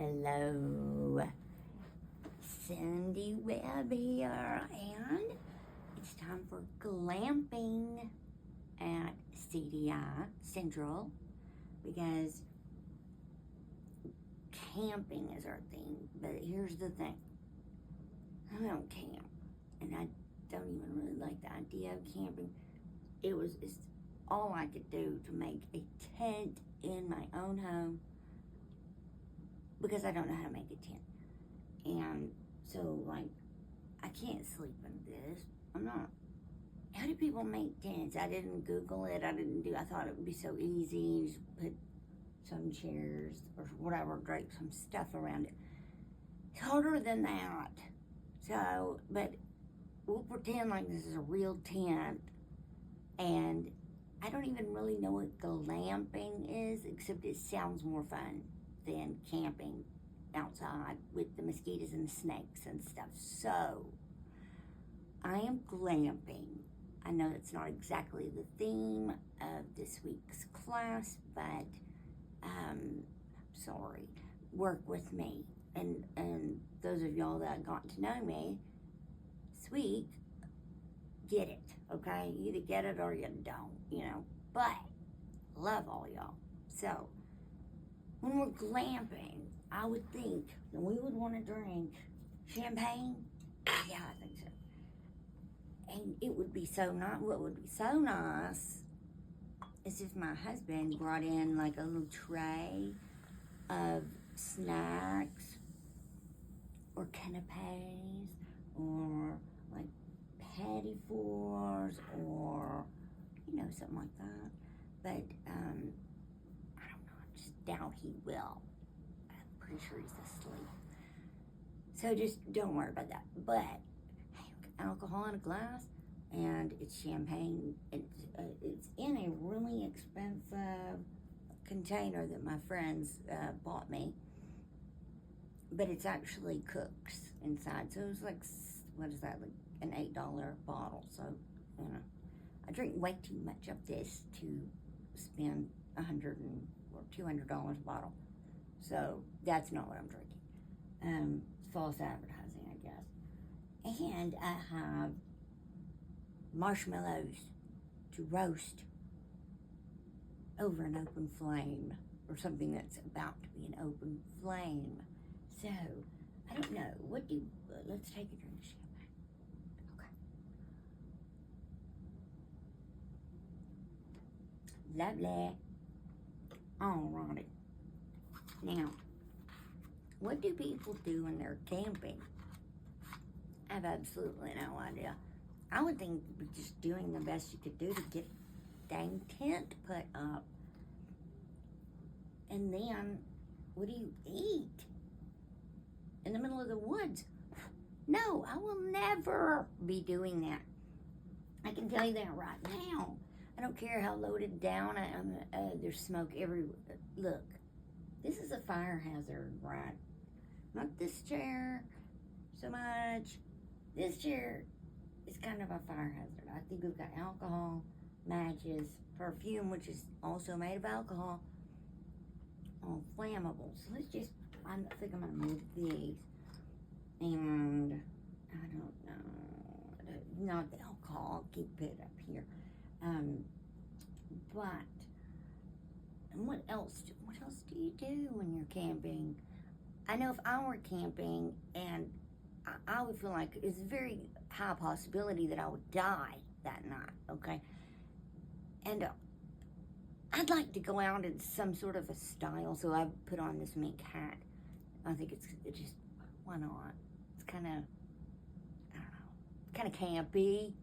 Hello, Cindy Webb here, and it's time for glamping at CDI Central because camping is our thing. But here's the thing, I don't camp, and I don't even really like the idea of camping. It's all I could do to make a tent in my own home because I don't know how to make a tent. And so, like, I can't sleep in this. How do people make tents? I didn't Google it. I thought it would be so easy. You just put some chairs or whatever, drape some stuff around it. It's harder than that. So, but we'll pretend like this is a real tent. And I don't even really know what glamping is, except it sounds more fun than camping outside with the mosquitoes and the snakes and stuff. So, I am glamping. I know that's not exactly the theme of this week's class, but sorry, work with me. And those of y'all that got to know me this week, get it, okay? You either get it or you don't, but love all y'all. So, when we're glamping, I would think that we would want to drink champagne. Yeah, I think so. And it would be so nice. What would be so nice is if my husband brought in like a little tray of snacks or canapes or like patty fours or, something like that. But, I don't know, I just doubt he will. I'm pretty sure he's asleep. So just don't worry about that. But, hey, alcohol in a glass, and it's champagne. It's in a really expensive container that my friends bought me. But it's actually cooks inside. So it was like, what is that, like an $8 bottle. So, I drink way too much of this to spend $100 or $200 a bottle. So that's not what I'm drinking. False advertising, I guess. And I have marshmallows to roast over an open flame, or something that's about to be an open flame. So, I don't know. Let's take a drink of champagne. Okay. Lovely. Alrighty. Now, what do people do when they're camping? I have absolutely no idea. I would think you'd be just doing the best you could do to get a dang tent put up. And then, what do you eat? In the middle of the woods? No, I will never be doing that. I can tell you that right now. I don't care how loaded down I am. There's smoke everywhere. Look, this is a fire hazard, right? Not this chair so much. This chair is kind of a fire hazard. I think we've got alcohol, matches, perfume, which is also made of alcohol, all flammable. So I think I'm gonna move these. And I don't know, not the alcohol, I'll keep it up here. But what else do you do when you're camping? I know if I were camping, and I would feel like it's a very high possibility that I would die that night, okay? And I'd like to go out in some sort of a style, so I put on this mink hat. I think it's just, why not? It's kind of, I don't know, kind of campy.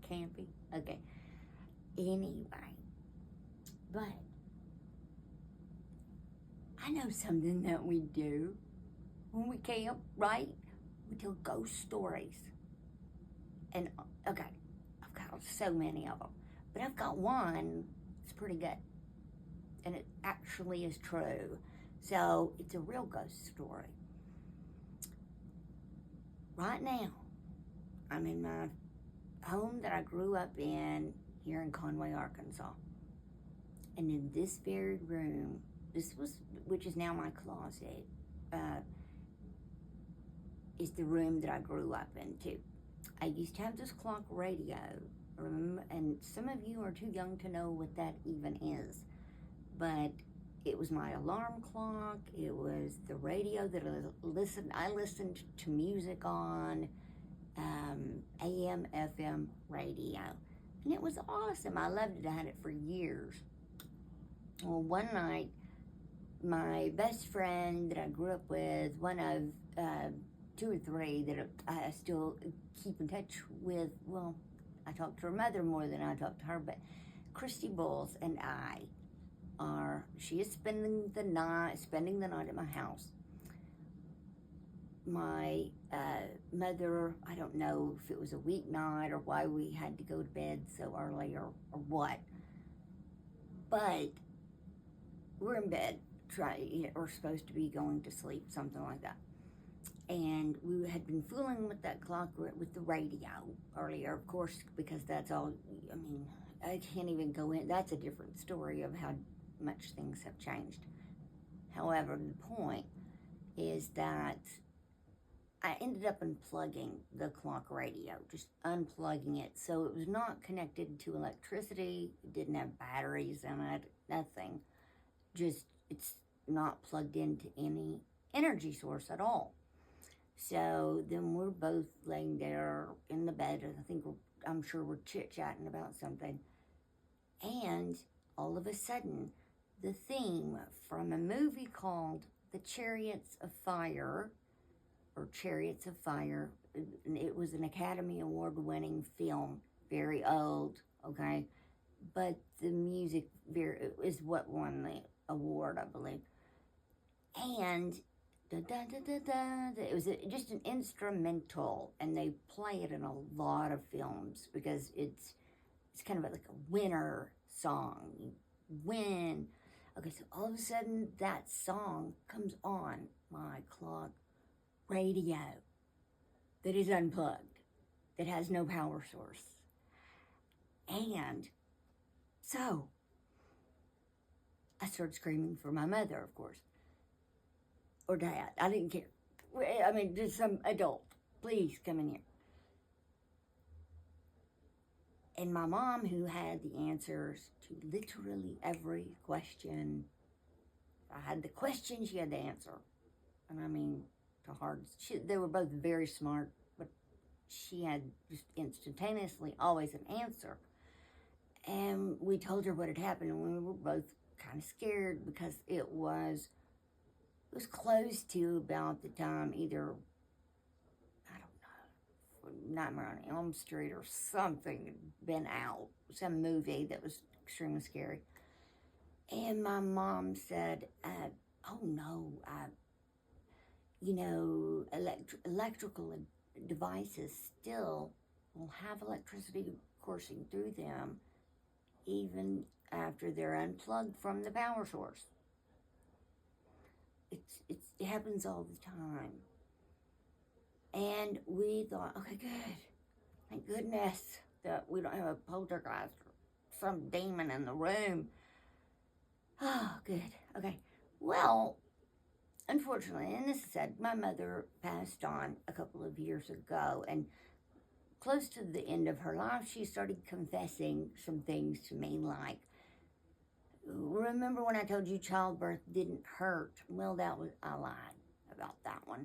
Campy? Okay. Anyway, but I know something that we do when we camp, right? We tell ghost stories. And, okay, I've got so many of them. But I've got one that's pretty good. And it actually is true. So, it's a real ghost story. Right now, I'm in my home that I grew up in here in Conway, Arkansas. And in this very room, which is now my closet, is the room that I grew up into. I used to have this clock radio, and some of you are too young to know what that even is, but it was my alarm clock. It was the radio that I listened to music on, AM, FM radio, and it was awesome. I loved it. I had it for years. Well, one night, my best friend that I grew up with, one of two or three that I still keep in touch with. Well, I talk to her mother more than I talk to her, but Christy Bowles and she is spending the night at my house. My mother, I don't know if it was a weeknight or why we had to go to bed so early or what, but we're in bed, we're supposed to be going to sleep, something like that. And we had been fooling with that clock, with the radio earlier, of course, because that's all, I mean, I can't even go in. That's a different story of how much things have changed. However, the point is that I ended up unplugging the clock radio, just unplugging it. So it was not connected to electricity. It didn't have batteries in it, nothing. Just, it's not plugged into any energy source at all. So then we're both laying there in the bed, and I'm sure we're chit-chatting about something. And all of a sudden, the theme from a movie called The Chariots of Fire, it was an Academy Award-winning film, very old, okay? But the music is what won the award, I believe. And it was just an instrumental, and they play it in a lot of films because it's kind of like a winter song. You win. Okay, so all of a sudden that song comes on my clock radio that is unplugged, that has no power source. And so I started screaming for my mother, of course. Or dad, I didn't care. I mean, just some adult, please come in here. And my mom, who had the answers to literally every question, I had the question, she had the answer. And I mean, they were both very smart, but she had just instantaneously always an answer. And we told her what had happened, and we were both kind of scared because it was close to about the time either, I don't know, Nightmare on Elm Street or something had been out, some movie that was extremely scary. And my mom said, oh no, electrical devices still will have electricity coursing through them even after they're unplugged from the power source. It happens all the time. And we thought, okay, good. Thank goodness that we don't have a poltergeist or some demon in the room. Oh, good. Okay. Well, unfortunately, and this is sad, my mother passed on a couple of years ago, and close to the end of her life, she started confessing some things to me like, remember when I told you childbirth didn't hurt? Well, I lied about that one.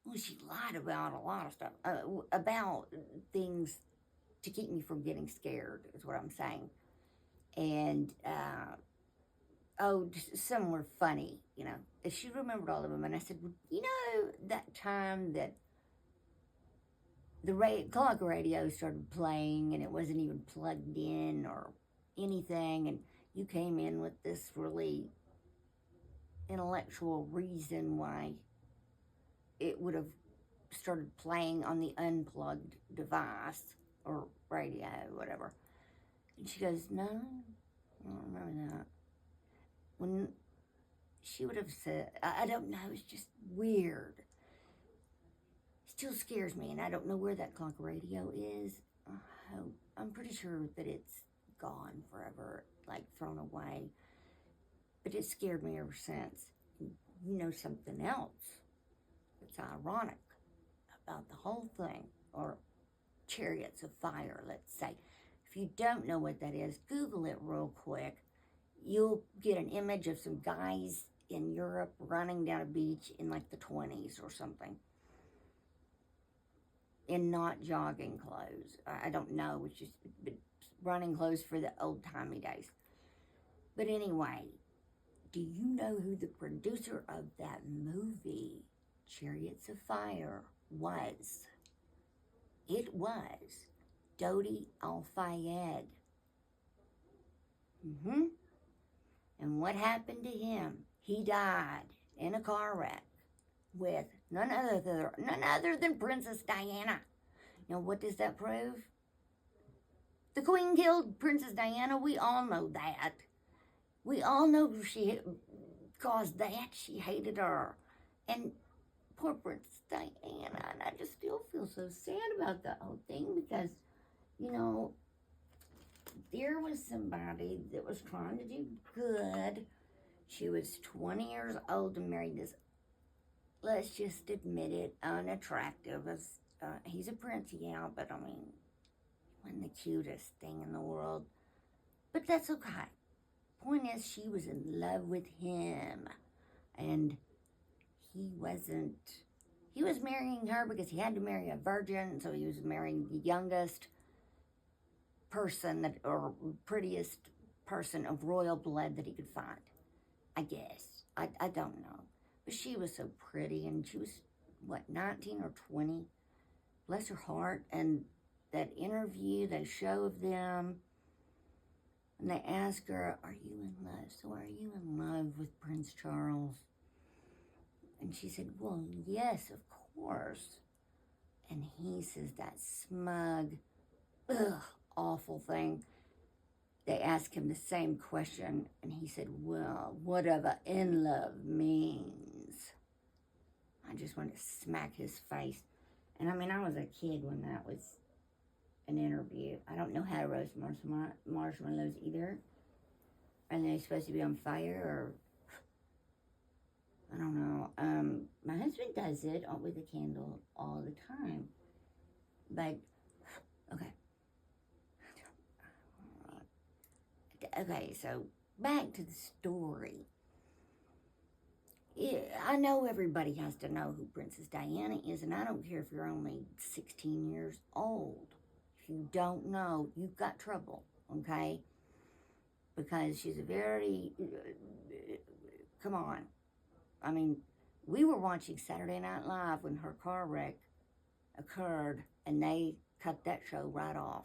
Well, she lied about a lot of stuff, about things to keep me from getting scared, is what I'm saying. And, just some were funny, She remembered all of them, and I said, well, that time that the clock radio started playing, and it wasn't even plugged in or anything, and you came in with this really intellectual reason why it would have started playing on the unplugged device or radio, whatever. And she goes, no, I don't remember that. When she would have said, I don't know, it's just weird. It still scares me, and I don't know where that clock radio is. I'm pretty sure that it's gone forever, like thrown away. But it scared me ever since. you know something else that's ironic about the whole thing, or chariots of fire, let's say. If you don't know what that is, Google it real quick. You'll get an image of some guys in Europe running down a beach in like the 20s or something, in not jogging clothes. I don't know, it's just running clothes for the old-timey days. But anyway, do you know who the producer of that movie, Chariots of Fire, was? It was Dodi Al-Fayed. And what happened to him? He died in a car wreck with none other than Princess Diana. Now, what does that prove? The Queen killed Princess Diana. We all know that. We all know she caused that. She hated her. And poor Princess Diana. And I just still feel so sad about that whole thing because, you know, there was somebody that was trying to do good. She was 20 years old and married this, let's just admit it, unattractive. He's a prince, yeah, but I mean, he wasn't the cutest thing in the world. But that's okay. Point is, she was in love with him. And he wasn't. He was marrying her because he had to marry a virgin, so he was marrying the youngest person or prettiest person of royal blood that he could find, I guess. I don't know. But she was so pretty, and she was, 19 or 20? Bless her heart. And that interview, that show of them, and they ask her, are you in love? So are you in love with Prince Charles? And she said, well, yes, of course. And he says that smug, awful thing. They asked him the same question, and he said, well, whatever in love means. I just wanted to smack his face. And I mean, I was a kid when that was an interview. I don't know how to roast marshmallows either. Are they supposed to be on fire, or I don't know. My husband does it with a candle all the time. But, okay, so back to the story. I know everybody has to know who Princess Diana is, and I don't care if you're only 16 years old. If you don't know, you've got trouble, okay? Because she's a very, come on. I mean, we were watching Saturday Night Live when her car wreck occurred, and they cut that show right off.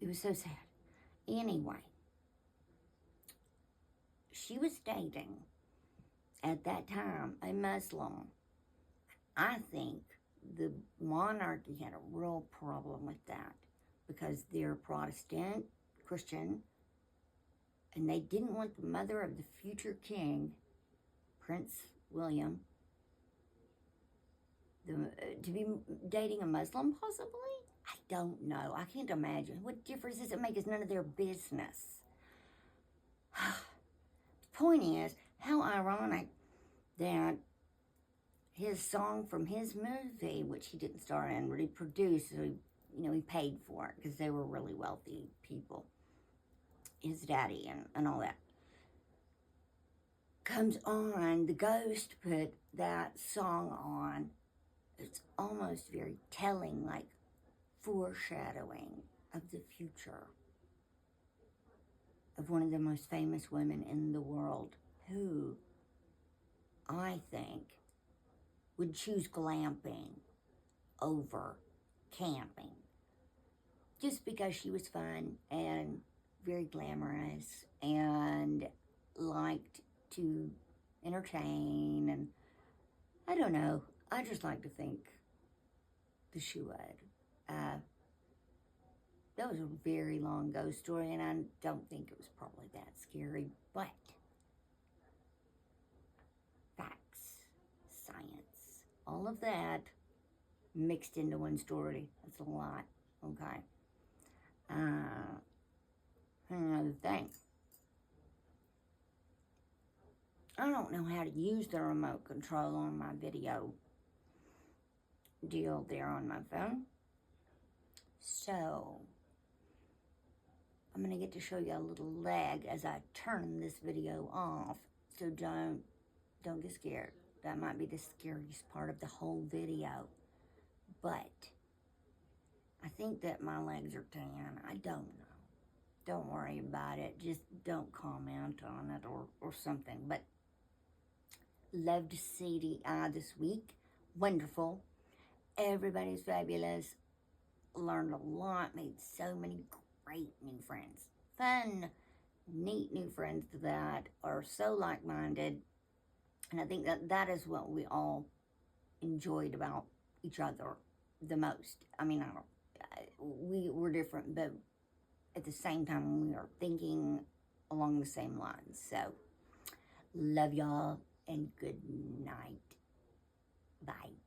It was so sad. Anyway, she was dating, at that time, a Muslim. I think the monarchy had a real problem with that because they're Protestant, Christian, and they didn't want the mother of the future king, Prince William, to be dating a Muslim, possibly? I don't know. I can't imagine. What difference does it make? It's none of their business. The point is, how ironic that his song from his movie, which he didn't star in, but he produced, so he paid for it because they were really wealthy people, his daddy and all that, comes on, the Ghost put that song on. It's almost very telling, like foreshadowing of the future of one of the most famous women in the world, who I think would choose glamping over camping just because she was fun and very glamorous and liked to entertain, and I don't know, I just like to think that she would. That was a very long ghost story, and I don't think it was probably that scary, but facts, science, all of that mixed into one story. That's a lot, okay? Another thing. I don't know how to use the remote control on my video deal there on my phone. So, I'm going to get to show you a little lag as I turn this video off. So don't get scared. That might be the scariest part of the whole video. But I think that my legs are tan. I don't know. Don't worry about it. Just don't comment on it or something. But loved CDI this week. Wonderful. Everybody's fabulous. Learned a lot. Made so many great new friends. Fun, neat new friends that are so like-minded. And I think that is what we all enjoyed about each other the most. I mean, we were different, but at the same time, we are thinking along the same lines. So, love y'all and good night. Bye.